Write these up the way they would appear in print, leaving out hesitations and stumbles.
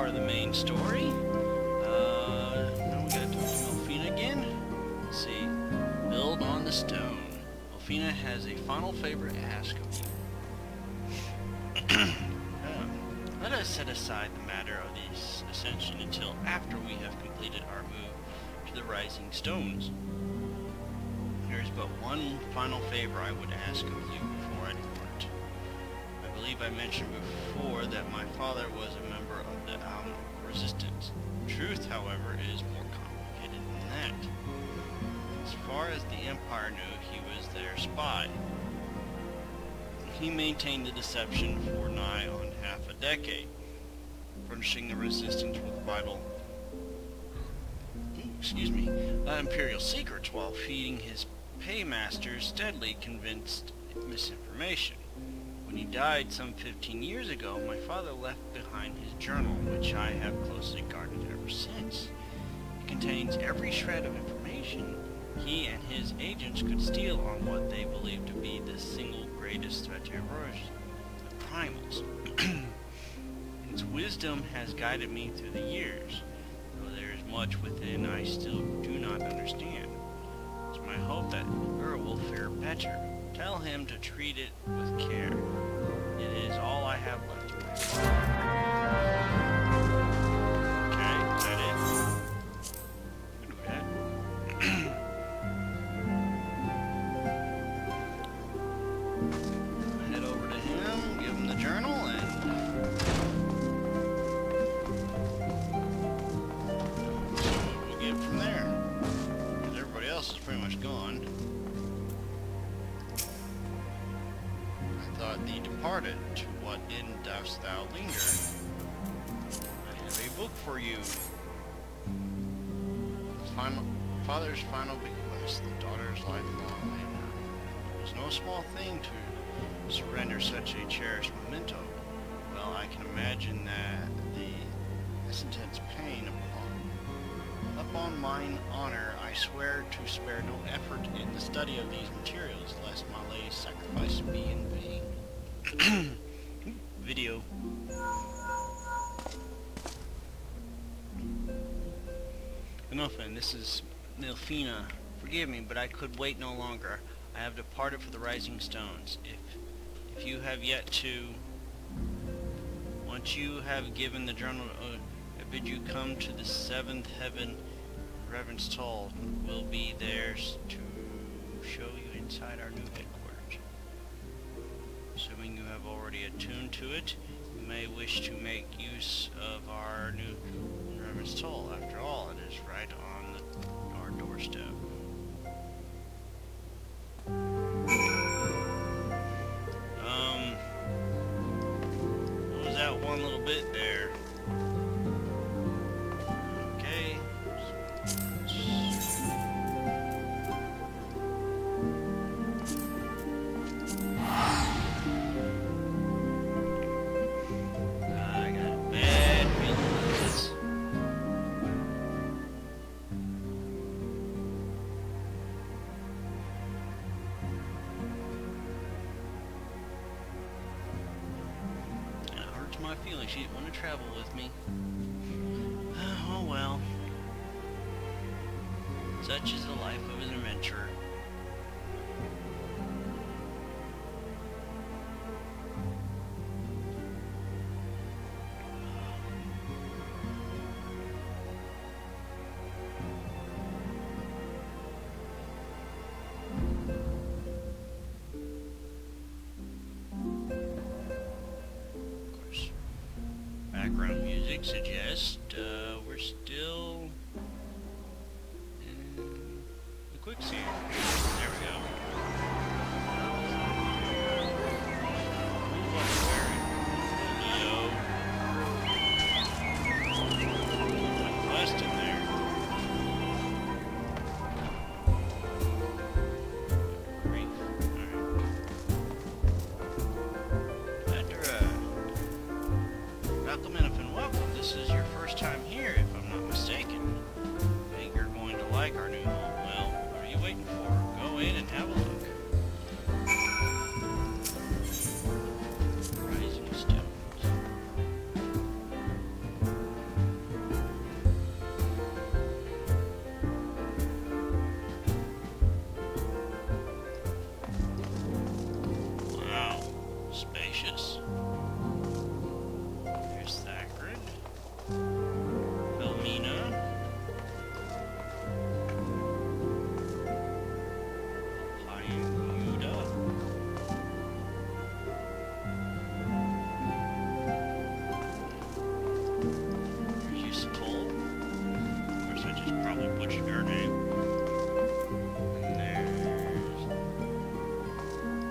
part of the main story. Now we gotta talk to Melfina again. Let's see. Build on the stone. Melfina has a final favor to ask of you. Let us set aside the matter of the ascension until after we have completed our move to the rising stones. There is but one final favor I would ask of you before I depart. I believe I mentioned before that my father was a member of the Resistance. Truth, however, is more complicated than that. As far as the Empire knew, he was their spy. He maintained the deception for nigh on half a decade, furnishing the Resistance with vital Imperial secrets while feeding his paymasters steadily convinced misinformation. When he died some 15 years ago, my father left behind his journal, which I have closely guarded ever since. It contains every shred of information he and his agents could steal on what they believed to be the single greatest threat to erosion, the primals. Its wisdom has guided me through the years, though there is much within I still do not understand. It's my hope that Earl will fare better. Tell him to treat it with care. It is all I have left to pray. Okay, is that it? We can do that. Head over to him, give him the journal, and see what we'll get from there. Because everybody else is pretty much gone. Thee departed, to what end dost thou linger? I have a book for you. Father's final bequest, the daughter's lifelong labor. It is no small thing to surrender such a cherished memento. Well, I can imagine that this intense pain upon mine honor, I swear to spare no effort in the study of these materials, lest my lady's sacrifice be in vain. Video. Enough, and this is Melfina. Forgive me, but I could wait no longer. I have departed for the rising stones. If you have yet to, once you have given the journal, I bid you come to the seventh heaven. Reverence Toll will be there to show you inside our new headquarters. Assuming you have already attuned to it, you may wish to make use of our new Reverence Toll. After all, it is right on our doorstep. What was that one little bit there? Okay. My feelings. She didn't want to travel with me. Oh well. Such is the life of an adventurer. Background music suggests we're still in the quicksand. There we go. Who was wearing Leo? West in there. Grief. Alright. Welcome and welcome. This is your first time here, if I'm not mistaken. I think you're going to like our new home. Well, what are you waiting for? I just probably butchered her name.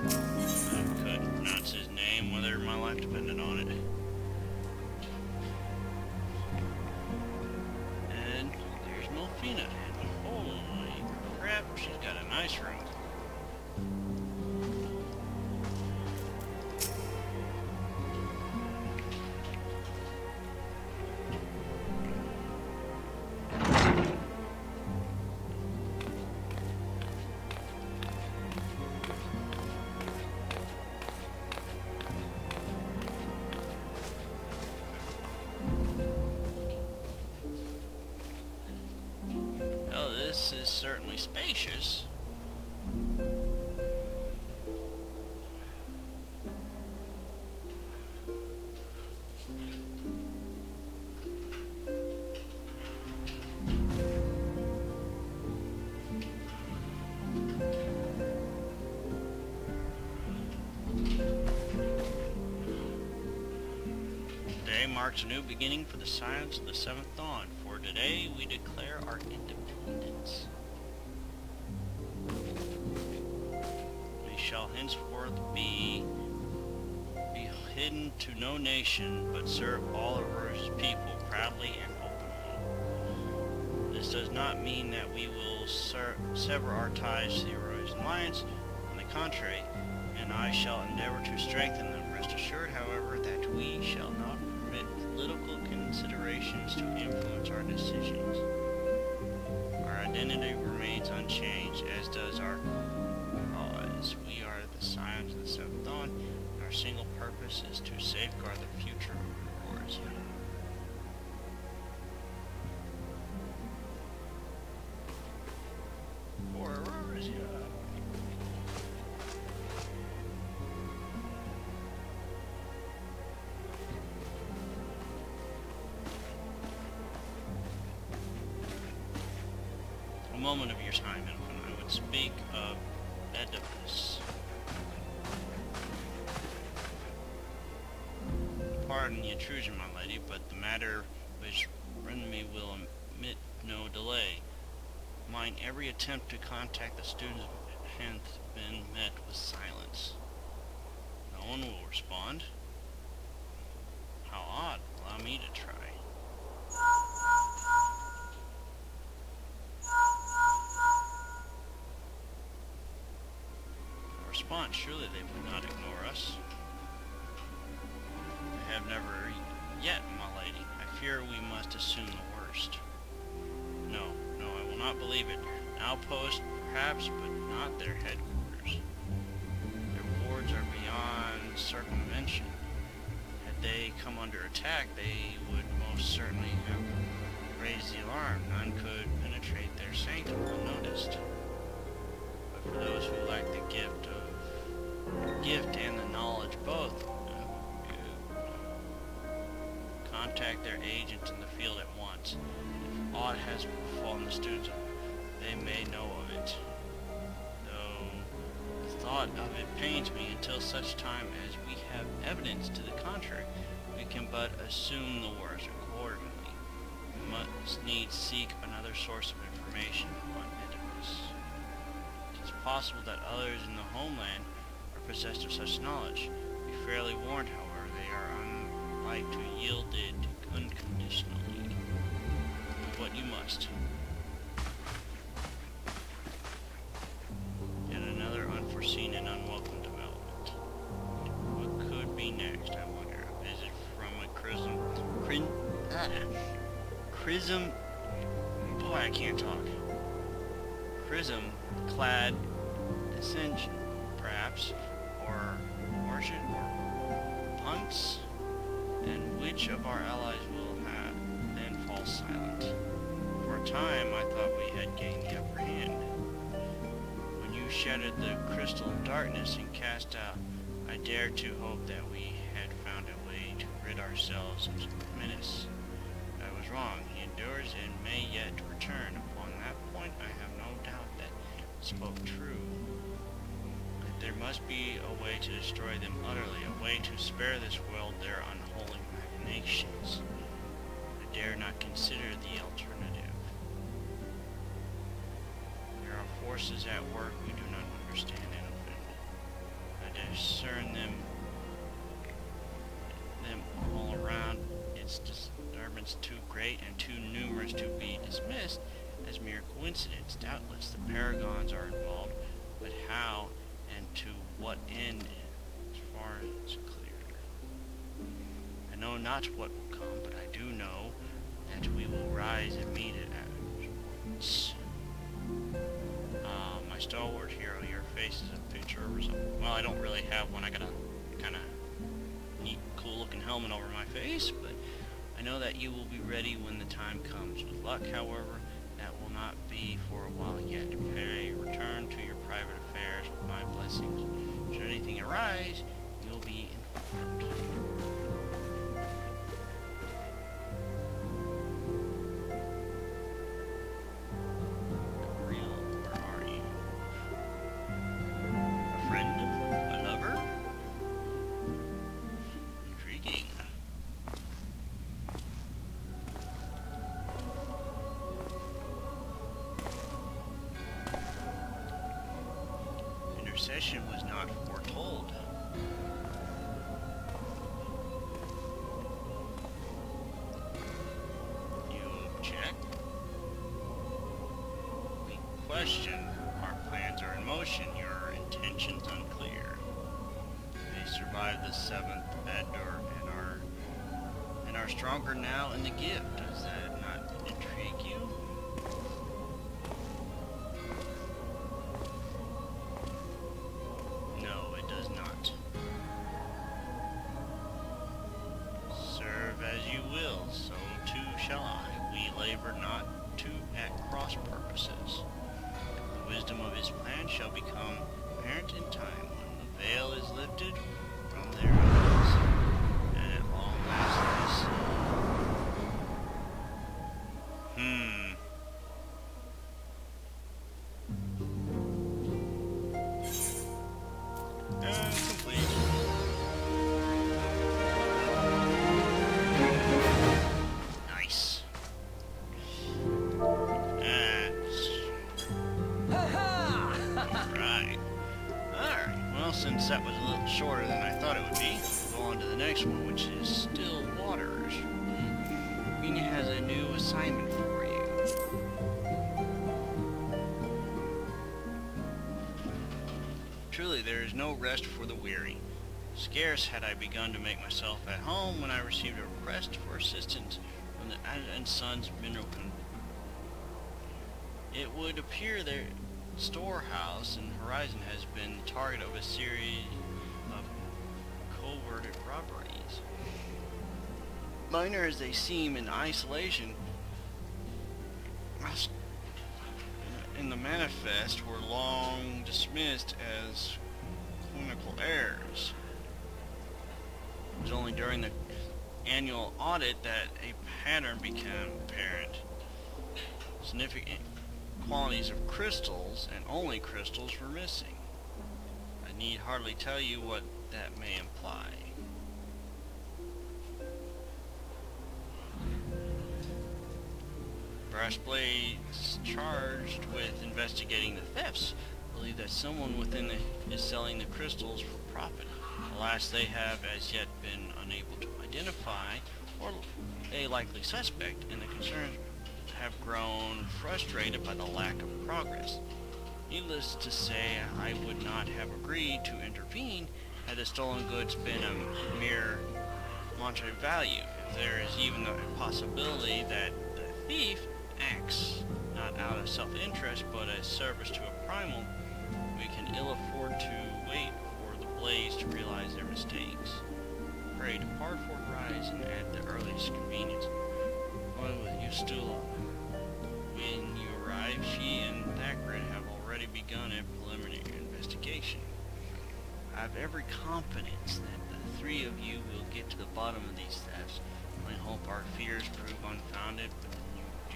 I couldn't pronounce his name, whether my life depended on it. And there's Melfina. Holy crap, she's got a nice room. This is certainly spacious. Today marks a new beginning for the Science of the Seventh Dawn. For today we declare our independence. We shall henceforth be hidden to no nation, but serve all of Earth's people proudly and openly. This does not mean that we will sever our ties to the Eurasian Alliance. On the contrary, and I shall endeavor to strengthen them. Rest assured, however, that we shall not permit political considerations to influence our decisions. Our identity remains unchanged, as does our cause. We are the Scions of the Seventh Dawn, and our single purpose is to safeguard the future of Eurasia. For Eurasia. A moment of your time, and when I would speak of Oedipus. Pardon the intrusion, my lady, but the matter which me will admit no delay. Mine every attempt to contact the students hath been met with silence. No one will respond. How odd. Allow me to try. No response. Surely they would not ignore us. They have never yet, my lady. I fear we must assume the worst. No, I will not believe it. An outpost, perhaps, but not their headquarters. Their wards are beyond circumvention. Had they come under attack, they would most certainly have raised the alarm. None could penetrate their sanctum unnoticed. But for those who lack the gift and the knowledge both, contact their agents in the field at once. If aught has befallen the students, they may know of it. Though the thought of it pains me, until such time as we have evidence to the contrary, we can but assume the worst accordingly. We must needs seek another source of information on Oedipus. It is possible that others in the homeland are possessed of such knowledge. Be fairly warned, however, they are unlike to yield it unconditionally. Do what you must. Yet another unforeseen and unwelcome development. What could be next, I wonder? A visit from a chrism-clad dissension, perhaps, or worship, or punts? And which of our allies will then fall silent? For a time, I thought we had gained the upper hand. When you shattered the crystal of darkness and cast out, I dared to hope that we had found a way to rid ourselves of the menace. I was wrong. He endures and may yet return. Upon that point, I have no doubt that spoke true. That there must be a way to destroy them utterly, a way to spare this world their unholy machinations. I dare not consider the alternative. this disturbance too great and too numerous to be dismissed as mere coincidence. Doubtless the paragons are involved, but how and to what end, as far as clear. I know not what will come, but I do know that we will rise and meet it afterwards. My stalwart hero, your face is a picture or something. Well, I don't really have one. I got a kind of neat, cool-looking helmet over my face, but I know that you will be ready when the time comes. With luck, however, that will not be for a while yet. Pray, return to your private affairs with my blessings. Should anything arise, you'll be informed. Session was not foretold. You object? We question. Our plans are in motion. Your intentions unclear. They survived the 7th Ador and are stronger now in the gift. Does that not intrigue you? The wisdom of his plan shall become apparent in time when the veil is lifted from their eyes, and at long last complete. Nice. Since that was a little shorter than I thought it would be, we'll go on to the next one, which is Still Waters. Mina has a new assignment for you. Truly, there is no rest for the weary. Scarce had I begun to make myself at home when I received a request for assistance from the and Sons Mineral Company. It would appear their storehouse in Horizon has been the target of a series of coverted robberies. Minor as they seem in isolation, in the manifest were long dismissed as clinical errors. It was only during the annual audit that a pattern became apparent. Significant quantities of crystals, and only crystals, were missing. I need hardly tell you what that may imply. Brassblades charged with investigating the thefts believe that someone within is selling the crystals for profit. Alas, they have as yet been unable to identify or a likely suspect, and the concerns have grown frustrated by the lack of progress. Needless to say, I would not have agreed to intervene had the stolen goods been a mere monetary value. If there is even a possibility that the thief acts not out of self-interest but as service to a primal, we can ill afford to wait for the Blades to realize their mistakes. Pray depart for Horizon at the earliest convenience. One with you still. When you arrive, she and Thackeray have already begun a preliminary investigation. I have every confidence that the three of you will get to the bottom of these thefts. I hope our fears prove unfounded, but then you do.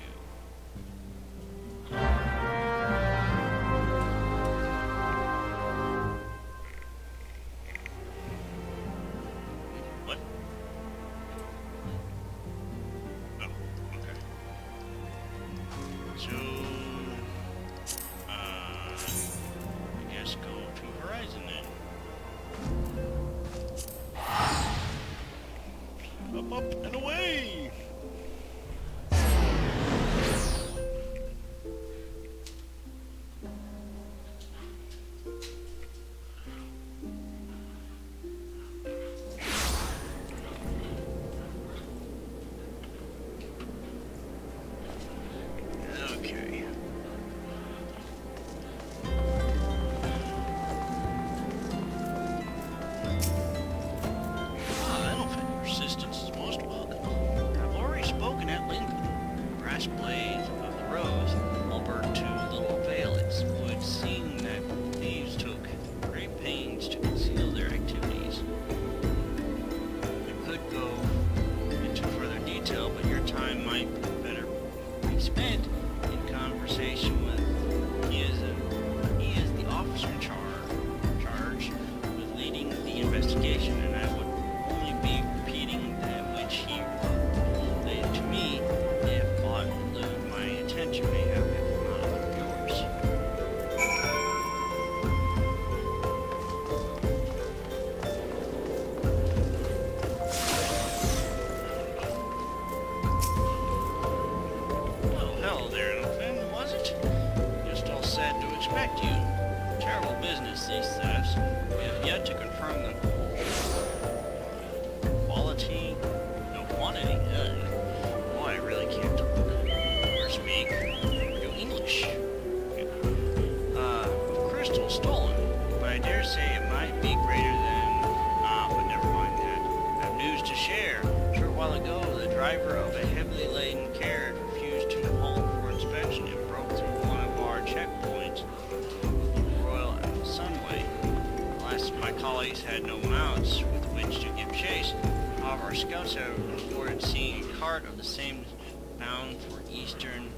What? Oh, okay. So, I guess go to Horizon then. Up, up, and away! trace these thefts, we have yet to confirm the quality, no quantity. Boy, I really can't talk or speak English. Crystal stolen, but I dare say it might be greater than. But never mind that. I have news to share. A short while ago, the driver of a heavily laden carriage refused to halt for inspection and broke through one of our checkpoints, Royal Sunway. Alas, my colleagues had no mounts with which to give chase. However, our scouts have reported seeing a cart of the same bound for eastern.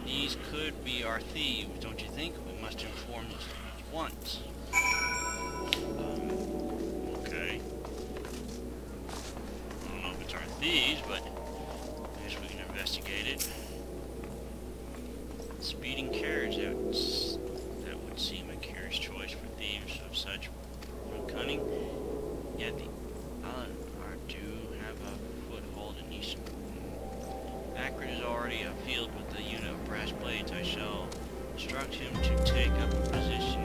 These could be our thieves, don't you think? We must inform these thieves once. Okay. I don't know if it's our thieves, but I guess we can investigate it. Speeding carriage, that would seem a curious choice for thieves of such cunning. Yet the ARR do have a foothold in eastern. Akron is already afield with a unit of brass blades. I shall instruct him to take up a position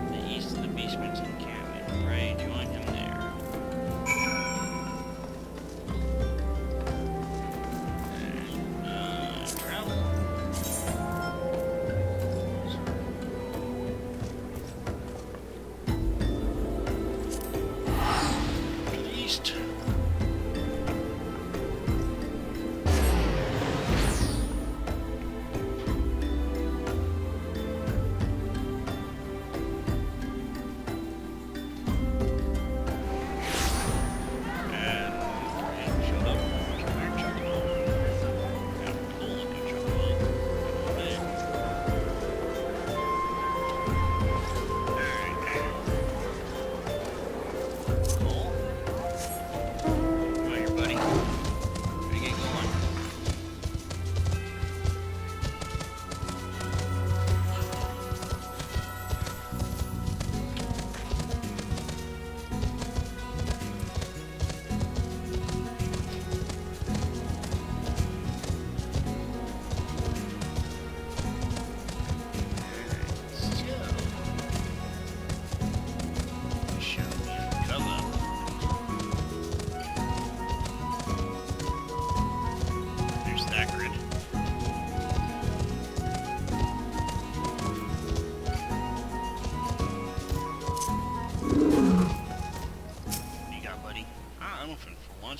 to the east of the Beastman's encampment. Pray join him there. And, travel. To the east.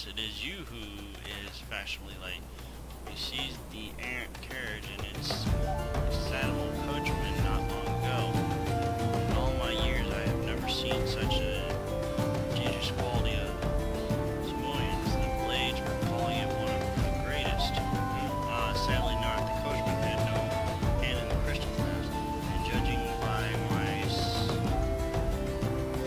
It is you who is fashionably late. We seized the errant carriage and its saddle coachman not long ago. In all my years I have never seen such a dangerous quality of simoleons. The blades were calling it one of the greatest. Sadly not. The coachman had no hand in the crystal theft, and judging by my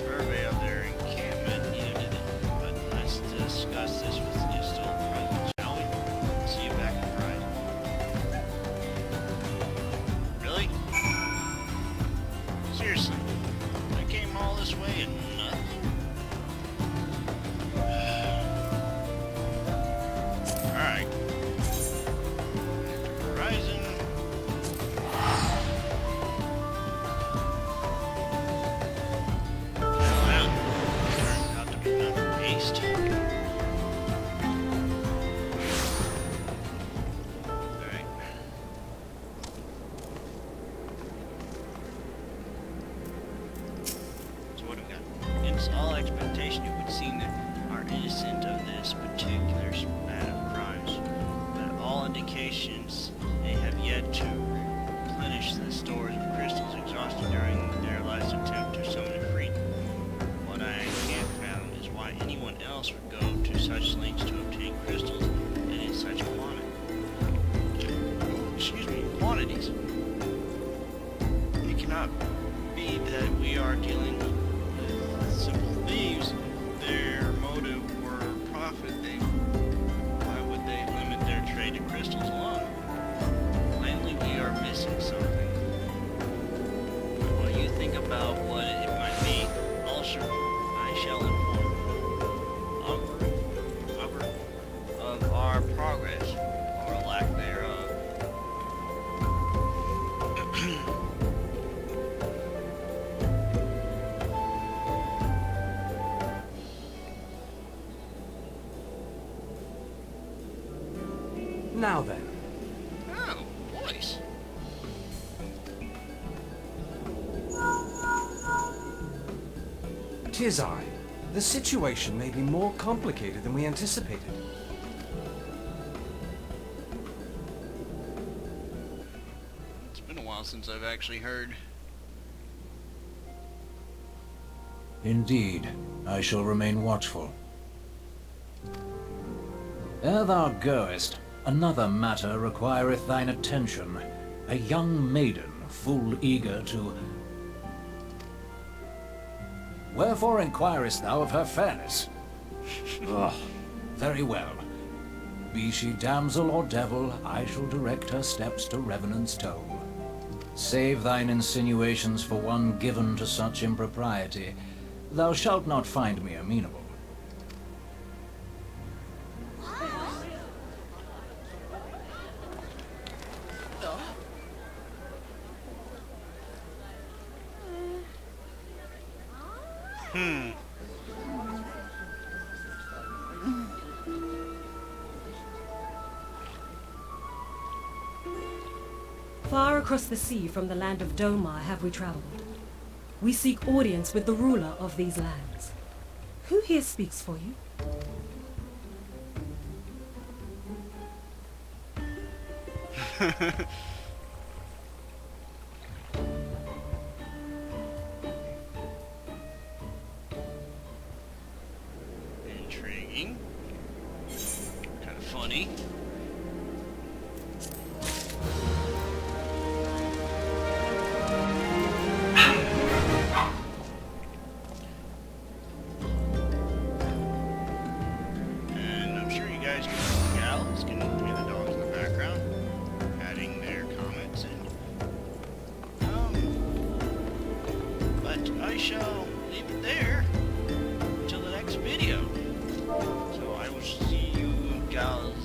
survey of their encampment, neither did it. But let's discuss this with you still present, shall we? See you back in Pride. Really? Seriously? I came all this way and nothing? Alright. Horizon. Wow. Turns out to be another beast. Alright. So what do we got? It's all expectation it would seem that are innocent of this particular spat of crimes, but all indications they have yet to replenish the stores of crystals exhausted during their last attempt to summon freedom. What I can't fathom is why anyone else would go to such lengths to obtain crystals and in such quantities. It cannot be that we are dealing with simple thieves. Their motive were profit. Why would they limit their trade to crystals alone? Plainly, we are missing something. What you think about what it might be, also, I shall inform of our progress, or lack thereof. Now then. Oh, voice. Tis I. The situation may be more complicated than we anticipated. It's been a while since I've actually heard. Indeed, I shall remain watchful. Ere thou goest, another matter requireth thine attention. A young maiden, full eager to... Wherefore inquirest thou of her fairness? Very well. Be she damsel or devil, I shall direct her steps to Revenant's tomb. Save thine insinuations for one given to such impropriety. Thou shalt not find me amenable. Far across the sea from the land of Domar have we traveled. We seek audience with the ruler of these lands. Who here speaks for you? Intriguing. Kind of funny. And I'm sure you guys can see the gals, can hear the dogs in the background, adding their comments in. But I shall leave it there until the next video. So I will see you gals